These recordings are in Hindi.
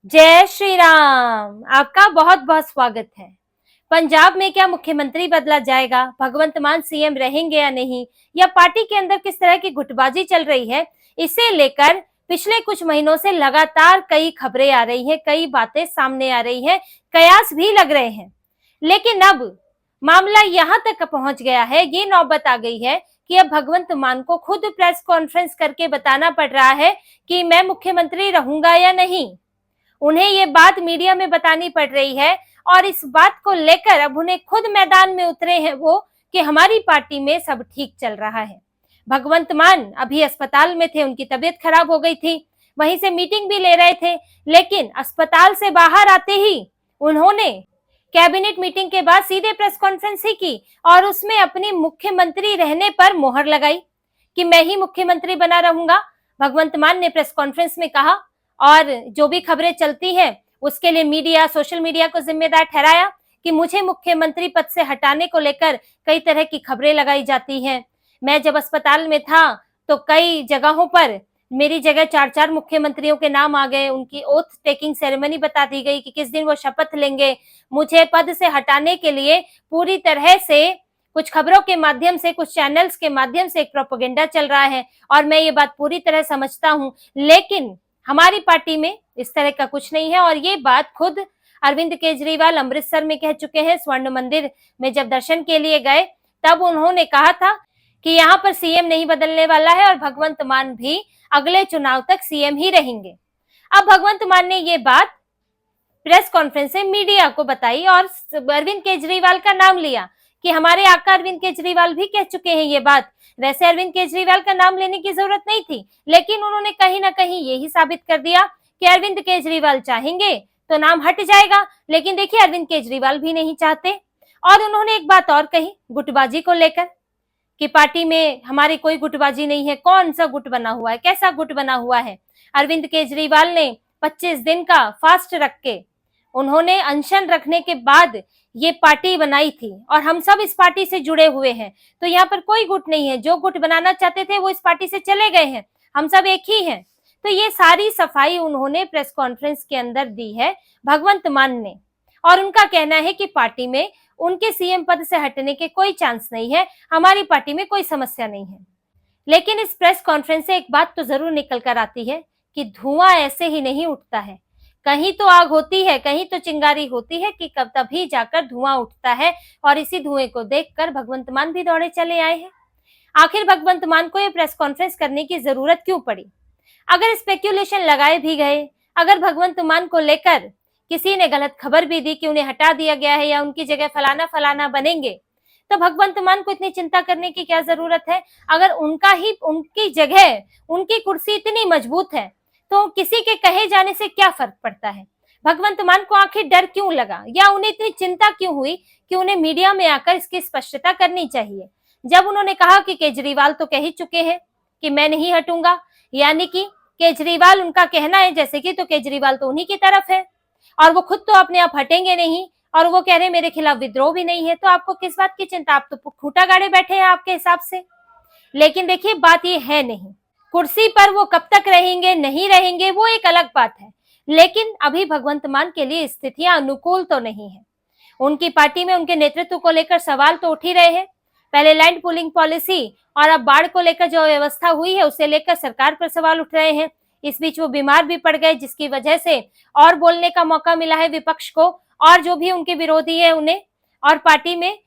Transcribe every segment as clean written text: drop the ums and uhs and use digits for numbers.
जय श्री राम। आपका बहुत बहुत स्वागत है। पंजाब में क्या मुख्यमंत्री बदला जाएगा? भगवंत मान सीएम रहेंगे या नहीं, या पार्टी के अंदर किस तरह की गुटबाजी चल रही है, इसे लेकर पिछले कुछ महीनों से लगातार कई खबरें आ रही हैं, कई बातें सामने आ रही हैं, कयास भी लग रहे हैं। लेकिन अब मामला यहां तक पहुंच गया है, ये नौबत आ गई है कि अब भगवंत मान को खुद प्रेस कॉन्फ्रेंस करके बताना पड़ रहा है कि मैं मुख्यमंत्री रहूंगा या नहीं। उन्हें ये बात मीडिया में बतानी पड़ रही है और इस बात को लेकर अब उन्हें खुद मैदान में उतरे हैं वो कि हमारी पार्टी में सब ठीक चल रहा है। भगवंत मान अभी अस्पताल में थे, उनकी तबीयत खराब हो गई थी, वहीं से मीटिंग भी ले रहे थे, लेकिन अस्पताल से बाहर आते ही उन्होंने कैबिनेट मीटिंग के बाद सीधे प्रेस कॉन्फ्रेंस ही की और उसमें अपनी मुख्यमंत्री रहने पर मोहर लगाई कि मैं ही मुख्यमंत्री बना रहूंगा। भगवंत मान ने प्रेस कॉन्फ्रेंस में कहा और जो भी खबरें चलती हैं उसके लिए मीडिया, सोशल मीडिया को जिम्मेदार ठहराया कि मुझे मुख्यमंत्री पद से हटाने को लेकर कई तरह की खबरें लगाई जाती हैं। मैं जब अस्पताल में था तो कई जगहों पर मेरी जगह 4-4 मुख्यमंत्रियों के नाम आ गए, उनकी ओथ टेकिंग सेरेमनी बता दी गई कि किस दिन वो शपथ लेंगे। मुझे पद से हटाने के लिए पूरी तरह से कुछ खबरों के माध्यम से, कुछ चैनल्स के माध्यम से एक प्रोपेगेंडा चल रहा है और मैं ये बात पूरी तरह समझता हूं, लेकिन हमारी पार्टी में इस तरह का कुछ नहीं है। और ये बात खुद अरविंद केजरीवाल अमृतसर में कह चुके हैं। स्वर्ण मंदिर में जब दर्शन के लिए गए तब उन्होंने कहा था कि यहाँ पर सीएम नहीं बदलने वाला है और भगवंत मान भी अगले चुनाव तक सीएम ही रहेंगे। अब भगवंत मान ने ये बात प्रेस कॉन्फ्रेंस में मीडिया को बताई और अरविंद केजरीवाल का नाम लिया कि हमारे आका अरविंद केजरीवाल भी कह चुके हैं ये बात। वैसे अरविंद केजरीवाल का नाम लेने की जरूरत नहीं थी, लेकिन उन्होंने कहीं ना कहीं यही साबित कर दिया कि अरविंद केजरीवाल चाहेंगे तो नाम हट जाएगा, लेकिन देखिए अरविंद केजरीवाल भी नहीं चाहते। और उन्होंने एक बात और कही गुटबाजी को लेकर कि पार्टी में हमारी कोई गुटबाजी नहीं है। कौन सा गुट बना हुआ है, कैसा गुट बना हुआ है? अरविंद केजरीवाल ने 25 दिन का फास्ट रख के, उन्होंने अनशन रखने के बाद ये पार्टी बनाई थी और हम सब इस पार्टी से जुड़े हुए हैं। तो यहाँ पर कोई गुट नहीं है, जो गुट बनाना चाहते थे वो इस पार्टी से चले गए हैं, हम सब एक ही हैं। तो ये सारी सफाई उन्होंने प्रेस कॉन्फ्रेंस के अंदर दी है भगवंत मान ने, और उनका कहना है कि पार्टी में उनके सीएम पद से हटने के कोई चांस नहीं है, हमारी पार्टी में कोई समस्या नहीं है। लेकिन इस प्रेस कॉन्फ्रेंस से एक बात तो जरूर निकल कर आती है कि धुआं ऐसे ही नहीं उठता है, कहीं तो आग होती है, कहीं तो चिंगारी होती है कि कब तभी जाकर धुआं उठता है। और इसी धुएं को देखकर भगवंत मान भी दौड़े चले आए हैं। आखिर भगवंत मान को ये प्रेस कॉन्फ्रेंस करने की जरूरत क्यों पड़ी? अगर स्पेक्यूलेशन लगाए भी गए, अगर भगवंत मान को लेकर किसी ने गलत खबर भी दी कि उन्हें हटा दिया गया है या उनकी जगह फलाना फलाना बनेंगे, तो भगवंत मान को इतनी चिंता करने की क्या जरूरत है? अगर उनकी जगह, उनकी कुर्सी इतनी मजबूत है तो किसी के कहे जाने से क्या फर्क पड़ता है? भगवंत मान को आखिर डर क्यों लगा या उन्हें इतनी चिंता क्यों हुई कि उन्हें मीडिया में आकर इसकी स्पष्टता करनी चाहिए? जब उन्होंने कहा कि केजरीवाल तो कह ही चुके हैं कि मैं नहीं हटूंगा, यानी कि केजरीवाल, उनका कहना है जैसे कि, तो केजरीवाल तो उन्हीं की तरफ है और वो खुद तो अपने आप हटेंगे नहीं, और वो कह रहे हैं मेरे खिलाफ विद्रोह भी नहीं है, तो आपको किस बात की चिंता? आप तो खूंटा गाड़े बैठे हैं आपके हिसाब से। लेकिन देखिए बात ये है नहीं, कुर्सी पर वो कब तक रहेंगे नहीं रहेंगे वो एक अलग बात है, लेकिन अभी भगवंत मान के लिए स्थितियां अनुकूल तो नहीं है। उनकी पार्टी में उनके नेतृत्व को लेकर सवाल तो उठ ही रहे हैं। पहले लैंड पूलिंग पॉलिसी और अब बाढ़ को लेकर जो व्यवस्था हुई है उसे लेकर सरकार पर सवाल उठ रहे हैं। इस बीच वो बीमार भी पड़ गए, जिसकी वजह से और बोलने का मौका मिला है विपक्ष को और जो भी उनके विरोधी है उन्हें। और पार्टी में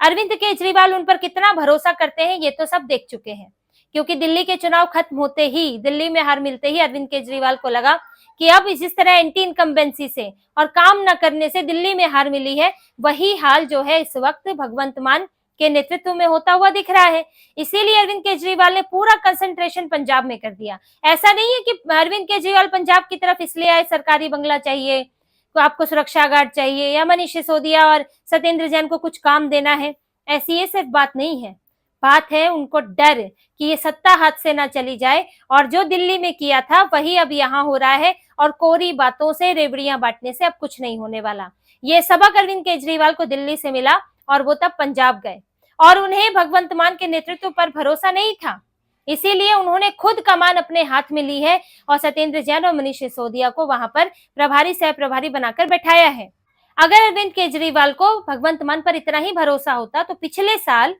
अरविंद केजरीवाल उन पर कितना भरोसा करते हैं ये तो सब देख चुके हैं, क्योंकि दिल्ली के चुनाव खत्म होते ही, दिल्ली में हार मिलते ही अरविंद केजरीवाल को लगा कि अब जिस तरह एंटी इनकम्बेंसी से और काम न करने से दिल्ली में हार मिली है, वही हाल जो है इस वक्त भगवंत मान के नेतृत्व में होता हुआ दिख रहा है। इसीलिए अरविंद केजरीवाल ने पूरा कंसंट्रेशन पंजाब में कर दिया। ऐसा नहीं है कि अरविंद केजरीवाल पंजाब की तरफ इसलिए आए सरकारी बंगला चाहिए, तो आपको सुरक्षा गार्ड चाहिए या मनीष सिसोदिया और सत्येंद्र जैन को कुछ काम देना है, ऐसी ये सिर्फ बात नहीं है। बात है उनको डर कि ये सत्ता हाथ से ना चली जाए, और जो दिल्ली में किया था वही अब यहाँ हो रहा है, और कोरी बातों से, रेवड़ियां बांटने से अब कुछ नहीं होने वाला। ये सबक अरविंद केजरीवाल को दिल्ली से मिला और वो तब पंजाब गए, और उन्हें भगवंत मान के नेतृत्व पर भरोसा नहीं था। इसीलिए उन्होंने खुद कमान अपने हाथ में ली है और सत्येंद्र जैन और मनीष सिसोदिया को वहां पर प्रभारी सह प्रभारी बनाकर बैठाया है। अगर अरविंद केजरीवाल को भगवंत मान पर इतना ही भरोसा होता तो पिछले साल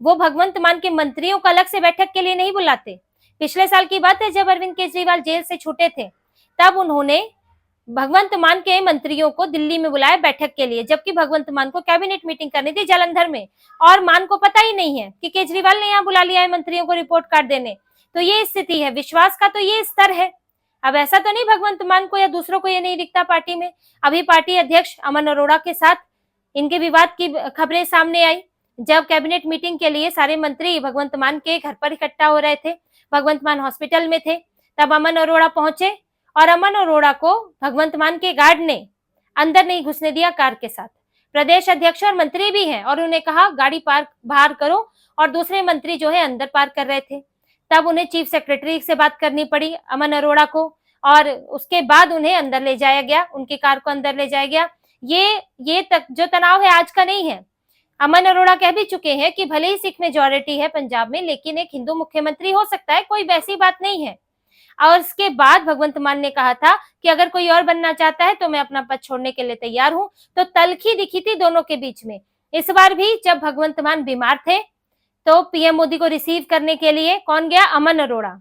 वो भगवंत मान के मंत्रियों को अलग से बैठक के लिए नहीं बुलाते। पिछले साल की बात है, जब अरविंद केजरीवाल जेल से छूटे थे तब उन्होंने भगवंत मान के मंत्रियों को दिल्ली में बुलाया बैठक के लिए, जबकि भगवंत मान को कैबिनेट मीटिंग करनी थी जालंधर में और मान को पता ही नहीं है कि केजरीवाल ने यहाँ बुला लिया है मंत्रियों को रिपोर्ट कार्ड देने। तो ये स्थिति है, विश्वास का तो ये स्तर है। अब ऐसा तो नहीं भगवंत मान को या दूसरों को ये नहीं दिखता पार्टी में। अभी पार्टी अध्यक्ष अमन अरोड़ा के साथ इनके विवाद की खबरें सामने आई, जब कैबिनेट मीटिंग के लिए सारे मंत्री भगवंत मान के घर पर इकट्ठा हो रहे थे, भगवंत मान हॉस्पिटल में थे, तब अमन अरोड़ा पहुंचे और अमन अरोड़ा को भगवंत मान के गार्ड ने अंदर नहीं घुसने दिया कार के साथ। प्रदेश अध्यक्ष और मंत्री भी हैं और उन्हें कहा गाड़ी पार्क बाहर करो, और दूसरे मंत्री जो है अंदर पार्क कर रहे थे। तब उन्हें चीफ सेक्रेटरी से बात करनी पड़ी अमन अरोड़ा को, और उसके बाद उन्हें अंदर ले जाया गया, उनकी कार को अंदर ले जाया गया। ये तक जो तनाव है आज का नहीं है। अमन अरोड़ा कह भी चुके हैं कि भले ही सिख मेजॉरिटी है पंजाब में, लेकिन एक हिंदू मुख्यमंत्री हो सकता है, कोई वैसी बात नहीं है। और उसके बाद भगवंत मान ने कहा था कि अगर कोई और बनना चाहता है तो मैं अपना पद छोड़ने के लिए तैयार हूं। तो तल्खी दिखी थी दोनों के बीच में। इस बार भी जब भगवंत मान बीमार थे तो पीएम मोदी को रिसीव करने के लिए कौन गया? अमन अरोड़ा।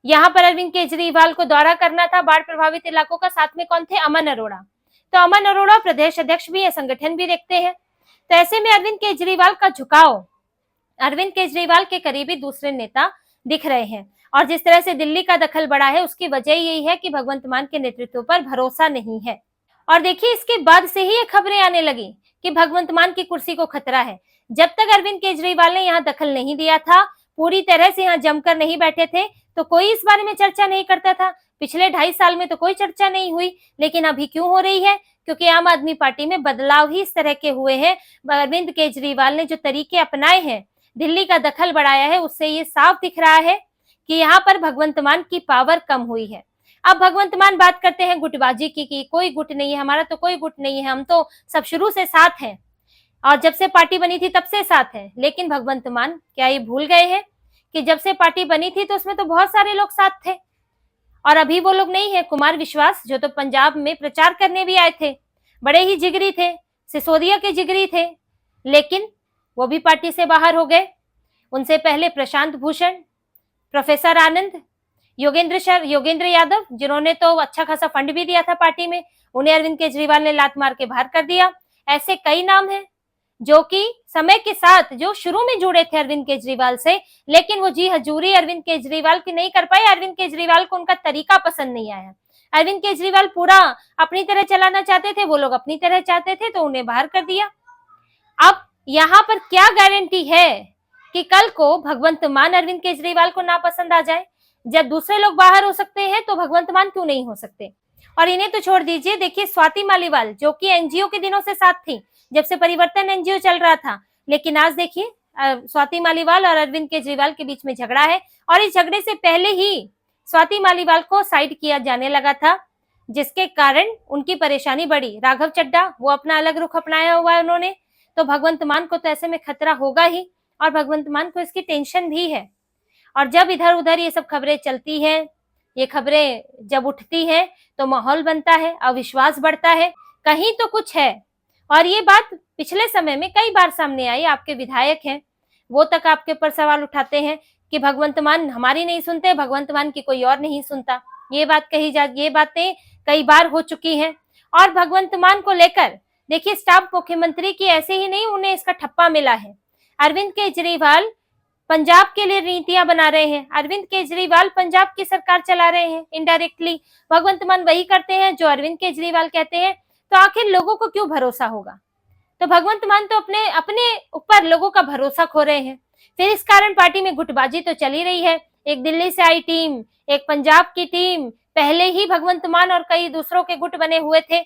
यहाँ पर अरविंद केजरीवाल को दौरा करना था बाढ़ प्रभावित इलाकों का, साथ में कौन थे? अमन अरोड़ा। तो अमन अरोड़ा प्रदेश अध्यक्ष भी है, संगठन भी देखते हैं। तो ऐसे में अरविंद केजरीवाल का झुकाव, अरविंद केजरीवाल के करीबी दूसरे नेता दिख रहे हैं। और जिस तरह से दिल्ली का दखल बढ़ा है उसकी वजह यही है कि भगवंत मान के नेतृत्व पर भरोसा नहीं है। और देखिए इसके बाद से ही ये खबरें आने लगी कि भगवंत मान की कुर्सी को खतरा है। जब तक अरविंद केजरीवाल ने यहाँ दखल नहीं दिया था, पूरी तरह से यहाँ जमकर नहीं बैठे थे, तो कोई इस बारे में चर्चा नहीं करता था। पिछले 2.5 साल में तो कोई चर्चा नहीं हुई, लेकिन अभी क्यों हो रही है? क्योंकि आम आदमी पार्टी में बदलाव ही इस तरह के हुए हैं। अरविंद केजरीवाल ने जो तरीके अपनाए हैं, दिल्ली का दखल बढ़ाया है, उससे ये साफ दिख रहा है कि यहाँ पर भगवंत मान की पावर कम हुई है। अब भगवंत मान बात करते हैं गुटबाजी की कि कोई गुट नहीं है, हमारा तो कोई गुट नहीं है, हम तो सब शुरू से साथ हैं और जब से पार्टी बनी थी तब से साथ हैं। लेकिन भगवंत मान क्या ये भूल गए हैं कि जब से पार्टी बनी थी तो उसमें तो बहुत सारे लोग साथ थे और अभी वो लोग नहीं है। कुमार विश्वास जो तो पंजाब में प्रचार करने भी आए थे, बड़े ही जिगरी थे, सिसोदिया के जिगरी थे, लेकिन वो भी पार्टी से बाहर हो गए। उनसे पहले प्रशांत भूषण, प्रोफेसर आनंद, योगेंद्र यादव, जिन्होंने तो अच्छा खासा फंड भी दिया था पार्टी में, उन्हें अरविंद केजरीवाल ने लात मार के बाहर कर दिया। ऐसे कई नाम हैं जो कि समय के साथ जो शुरू में जुड़े थे अरविंद केजरीवाल से, लेकिन वो जी हजूरी अरविंद केजरीवाल की नहीं कर पाए। अरविंद केजरीवाल को उनका तरीका पसंद नहीं आया। अरविंद केजरीवाल पूरा अपनी तरह चलाना चाहते थे, वो लोग अपनी तरह चाहते थे, तो उन्हें बाहर कर दिया। अब यहाँ पर क्या गारंटी है कि कल को भगवंत मान अरविंद केजरीवाल को ना पसंद आ जाए? जब दूसरे लोग बाहर हो सकते हैं तो भगवंत मान क्यों नहीं हो सकते? और इन्हें तो छोड़ दीजिए, देखिए स्वाति मालीवाल जो कि एनजीओ के दिनों से साथ थी, जब से परिवर्तन एनजीओ चल रहा था, लेकिन आज देखिए स्वाति मालीवाल और अरविंद केजरीवाल के बीच में झगड़ा है और इस झगड़े से पहले ही स्वाति मालीवाल को साइड किया जाने लगा था, जिसके कारण उनकी परेशानी बढ़ी। राघव चड्ढा वो अपना अलग रुख अपनाया हुआ है उन्होंने, तो भगवंत मान को तो ऐसे में खतरा होगा ही और भगवंत मान को इसकी टेंशन भी है। और जब इधर उधर ये सब खबरें चलती हैं, ये खबरें जब उठती हैं तो माहौल बनता है, अविश्वास बढ़ता है, कहीं तो कुछ है। और ये बात पिछले समय में कई बार सामने आई। आपके विधायक हैं, वो तक आपके ऊपर सवाल उठाते हैं कि भगवंत मान हमारी नहीं सुनते, भगवंत मान की कोई और नहीं सुनता। ये बातें कई बार हो चुकी हैं। और भगवंत मान को लेकर देखिए स्टाफ मुख्यमंत्री की ऐसे ही नहीं, उन्हें इसका ठप्पा मिला है। अरविंद केजरीवाल पंजाब के लिए नीतियां बना रहे हैं, अरविंद केजरीवाल पंजाब की सरकार चला रहे हैं इनडायरेक्टली। भगवंत मान वही करते हैं जो अरविंद केजरीवाल कहते हैं, तो आखिर लोगों को क्यों भरोसा होगा? तो भगवंत मान तो अपने ऊपर लोगों का भरोसा खो रहे हैं। फिर इस कारण पार्टी में गुटबाजी तो चली रही है। एक दिल्ली से आई टीम, एक पंजाब की टीम, पहले ही भगवंत मान और कई दूसरों के गुट बने हुए थे,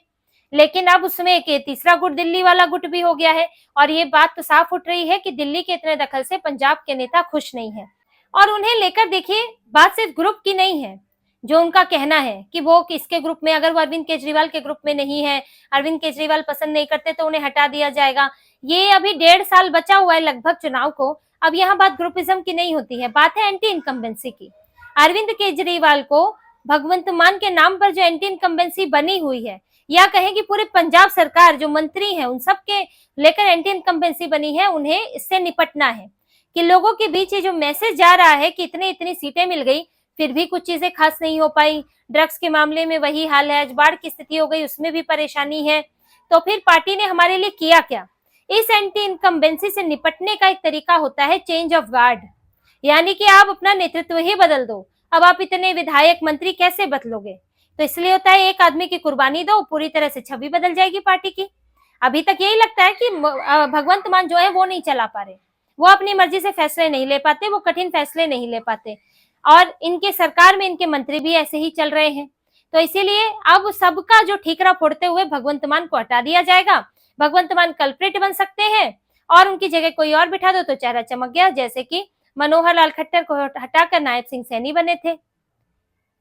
लेकिन अब उसमें एक तीसरा गुट दिल्ली वाला गुट भी हो गया है। और ये बात तो साफ उठ रही है कि दिल्ली के इतने दखल से पंजाब के नेता खुश नहीं है। और उन्हें लेकर देखिए बात सिर्फ ग्रुप की नहीं है, जो उनका कहना है कि वो किसके ग्रुप में, अगर वो अरविंद केजरीवाल के ग्रुप में नहीं है, अरविंद केजरीवाल पसंद नहीं करते तो उन्हें हटा दिया जाएगा। ये अभी 1.5 साल बचा हुआ है लगभग चुनाव को। अब यहाँ बात ग्रुपिज्म की नहीं होती है, बात है एंटी इनकम्बेंसी की। अरविंद केजरीवाल को भगवंत मान के नाम पर जो एंटी इनकम्बेंसी बनी हुई है, या कहें कि पूरे पंजाब सरकार जो मंत्री हैं उन सब के लेकर एंटी इनकम्बेंसी बनी है, उन्हें इससे निपटना है कि लोगों के बीच ये जो मैसेज जा रहा है कि इतनी इतनी सीटें मिल गई फिर भी कुछ चीजें खास नहीं हो पाई, ड्रग्स के मामले में वही हाल है, बाढ़ की स्थिति हो गई उसमें भी परेशानी है, तो फिर पार्टी ने हमारे लिए किया क्या। इस एंटी इनकम्बेंसी से निपटने का एक तरीका होता है चेंज ऑफ गार्ड, यानी कि आप अपना नेतृत्व ही बदल दो। अब आप इतने विधायक मंत्री कैसे बदलोगे, तो इसलिए होता है एक आदमी की कुर्बानी दो, पूरी तरह से छवि बदल जाएगी पार्टी की। अभी तक यही लगता है कि भगवंत मान जो है वो नहीं चला पा रहे, वो अपनी मर्जी से फैसले नहीं ले पाते, वो कठिन फैसले नहीं ले पाते, और इनके सरकार में इनके मंत्री भी ऐसे ही चल रहे हैं। तो इसीलिए अब सबका जो ठीकरा फोड़ते हुए भगवंत मान को हटा दिया जाएगा। भगवंत मान कल्प्रिट बन सकते हैं और उनकी जगह कोई और बिठा दो तो चेहरा चमक गया, जैसे कि मनोहर लाल खट्टर को हटाकर नायब सिंह सैनी बने थे।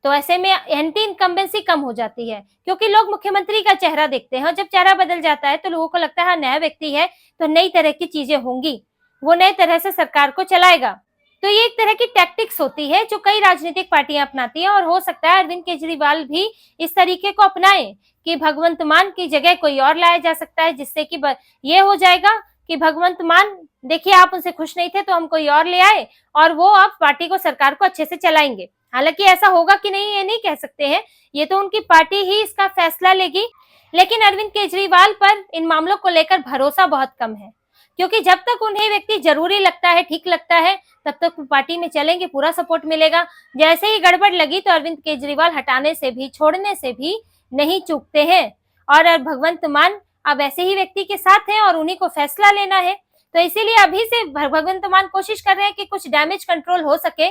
तो ऐसे में एंटी इनकम्बेंसी कम हो जाती है, क्योंकि लोग मुख्यमंत्री का चेहरा देखते हैं और जब चेहरा बदल जाता है तो लोगों को लगता है हाँ नया व्यक्ति है तो नई तरह की चीजें होंगी, वो नए तरह से सरकार को चलाएगा। तो ये एक तरह की टैक्टिक्स होती है जो कई राजनीतिक पार्टियां अपनाती हैं, और हो सकता है अरविंद केजरीवाल भी इस तरीके को अपनाए कि भगवंत मान की जगह कोई और लाया जा सकता है, जिससे कि ये हो जाएगा कि भगवंत मान देखिए आप उनसे खुश नहीं थे तो हम कोई और ले आए और वो अब पार्टी को, सरकार को अच्छे से चलाएंगे। हालांकि ऐसा होगा कि नहीं ये नहीं कह सकते हैं, ये तो उनकी पार्टी ही इसका फैसला लेगी। लेकिन अरविंद केजरीवाल पर इन मामलों को लेकर भरोसा बहुत कम है, क्योंकि जब तक उन्हें व्यक्ति जरूरी लगता है, ठीक लगता है, तब तक पार्टी में चलेंगे, पूरा सपोर्ट मिलेगा। जैसे ही गड़बड़ लगी तो अरविंद केजरीवाल हटाने से भी, छोड़ने से भी नहीं चूकते हैं। और भगवंत मान अब ऐसे ही व्यक्ति के साथ हैं और उन्हीं को फैसला लेना है। तो इसीलिए अभी से भगवंत मान कोशिश कर रहे हैं कि कुछ डैमेज कंट्रोल हो सके,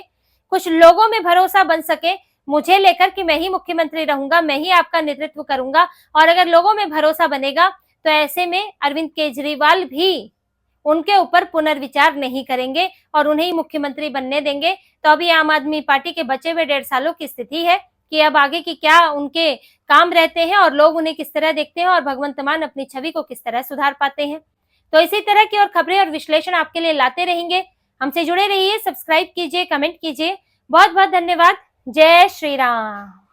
कुछ लोगों में भरोसा बन सके मुझे लेकर कि मैं ही मुख्यमंत्री रहूंगा, मैं ही आपका नेतृत्व करूंगा। और अगर लोगों में भरोसा बनेगा तो ऐसे में अरविंद केजरीवाल भी उनके ऊपर पुनर्विचार नहीं करेंगे और उन्हें ही मुख्यमंत्री बनने देंगे। तो अभी आम आदमी पार्टी के बचे हुए 1.5 सालों की स्थिति है कि अब आगे की क्या उनके काम रहते हैं और लोग उन्हें किस तरह देखते हैं और भगवंत मान अपनी छवि को किस तरह सुधार पाते हैं। तो इसी तरह की और खबरें और विश्लेषण आपके लिए लाते रहेंगे। हमसे जुड़े रहिए, सब्सक्राइब कीजिए, कमेंट कीजिए। बहुत बहुत धन्यवाद। जय श्री राम।